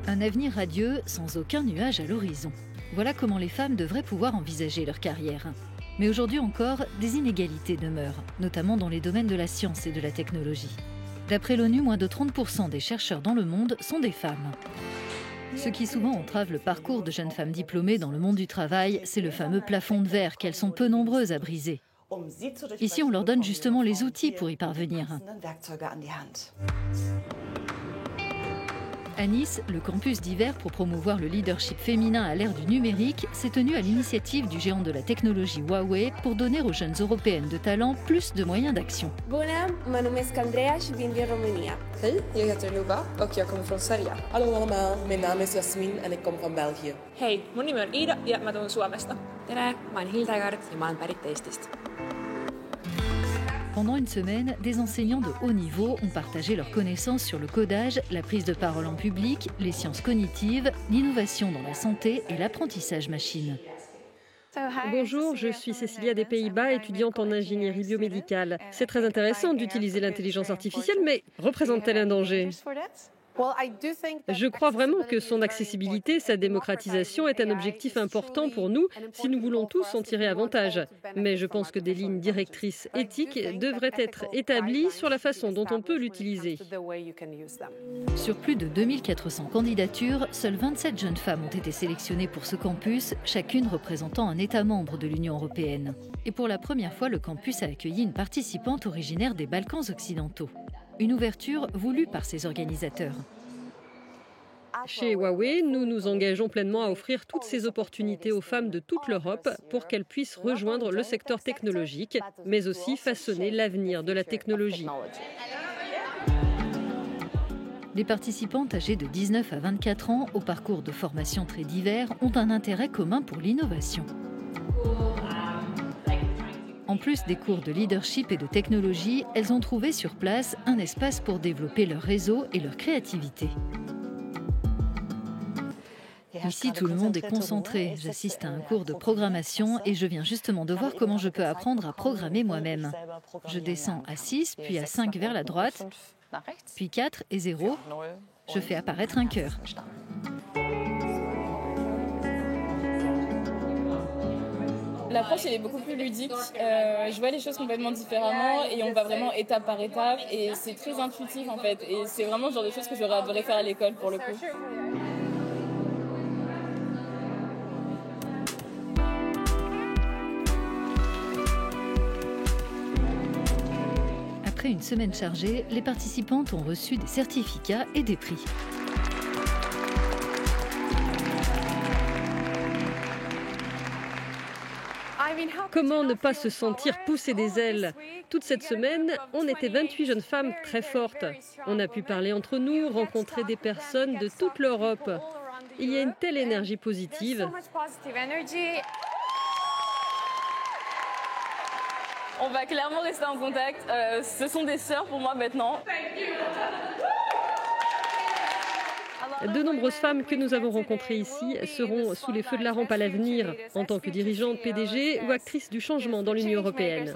Un avenir radieux sans aucun nuage à l'horizon. Voilà comment les femmes devraient pouvoir envisager leur carrière. Mais aujourd'hui encore, des inégalités demeurent, notamment dans les domaines de la science et de la technologie. D'après l'ONU, moins de 30% des chercheurs dans le monde sont des femmes. Ce qui souvent entrave le parcours de jeunes femmes diplômées dans le monde du travail, c'est le fameux plafond de verre qu'elles sont peu nombreuses à briser. Ici, on leur donne justement les outils pour y parvenir. À Nice, le campus d'hiver pour promouvoir le leadership féminin à l'ère du numérique s'est tenu à l'initiative du géant de la technologie Huawei pour donner aux jeunes européennes de talent plus de moyens d'action. Bună, mă numesc Andreea și vin din România. Hej, jag heter Luba och jag kommer från Sverige. Hallo allemaal, mijn naam is Jasmin en ik kom van België. Hei, mun nimi on Iida ja mä tulen Suomesta. Tere, mä oon Hildegard ja mä oon pärit Eestist. Pendant une semaine, des enseignants de haut niveau ont partagé leurs connaissances sur le codage, la prise de parole en public, les sciences cognitives, l'innovation dans la santé et l'apprentissage machine. Bonjour, je suis Cécilia des Pays-Bas, étudiante en ingénierie biomédicale. C'est très intéressant d'utiliser l'intelligence artificielle, mais représente-t-elle un danger ? Je crois vraiment que son accessibilité, sa démocratisation est un objectif important pour nous si nous voulons tous en tirer avantage. Mais je pense que des lignes directrices éthiques devraient être établies sur la façon dont on peut l'utiliser. Sur plus de 2400 candidatures, seules 27 jeunes femmes ont été sélectionnées pour ce campus, chacune représentant un État membre de l'Union européenne. Et pour la première fois, le campus a accueilli une participante originaire des Balkans occidentaux. Une ouverture voulue par ses organisateurs. Chez Huawei, nous nous engageons pleinement à offrir toutes ces opportunités aux femmes de toute l'Europe pour qu'elles puissent rejoindre le secteur technologique, mais aussi façonner l'avenir de la technologie. Les participantes âgées de 19 à 24 ans, au parcours de formation très divers, ont un intérêt commun pour l'innovation. En plus des cours de leadership et de technologie, elles ont trouvé sur place un espace pour développer leur réseau et leur créativité. Ici, tout le monde est concentré. J'assiste à un cours de programmation et je viens justement de voir comment je peux apprendre à programmer moi-même. Je descends à 6, puis à 5 vers la droite, puis 4 et 0. Je fais apparaître un cœur. L'approche elle est beaucoup plus ludique, je vois les choses complètement différemment et on va vraiment étape par étape et c'est très intuitif en fait et c'est vraiment le genre de choses que j'aurais adoré faire à l'école pour le coup. Après une semaine chargée, les participantes ont reçu des certificats et des prix. Comment ne pas se sentir pousser des ailes ? Toute cette semaine, on était 28 jeunes femmes très fortes. On a pu parler entre nous, rencontrer des personnes de toute l'Europe. Il y a une telle énergie positive. On va clairement rester en contact. Ce sont des sœurs pour moi maintenant. De nombreuses femmes que nous avons rencontrées ici seront sous les feux de la rampe à l'avenir, en tant que dirigeantes, PDG ou actrices du changement dans l'Union européenne.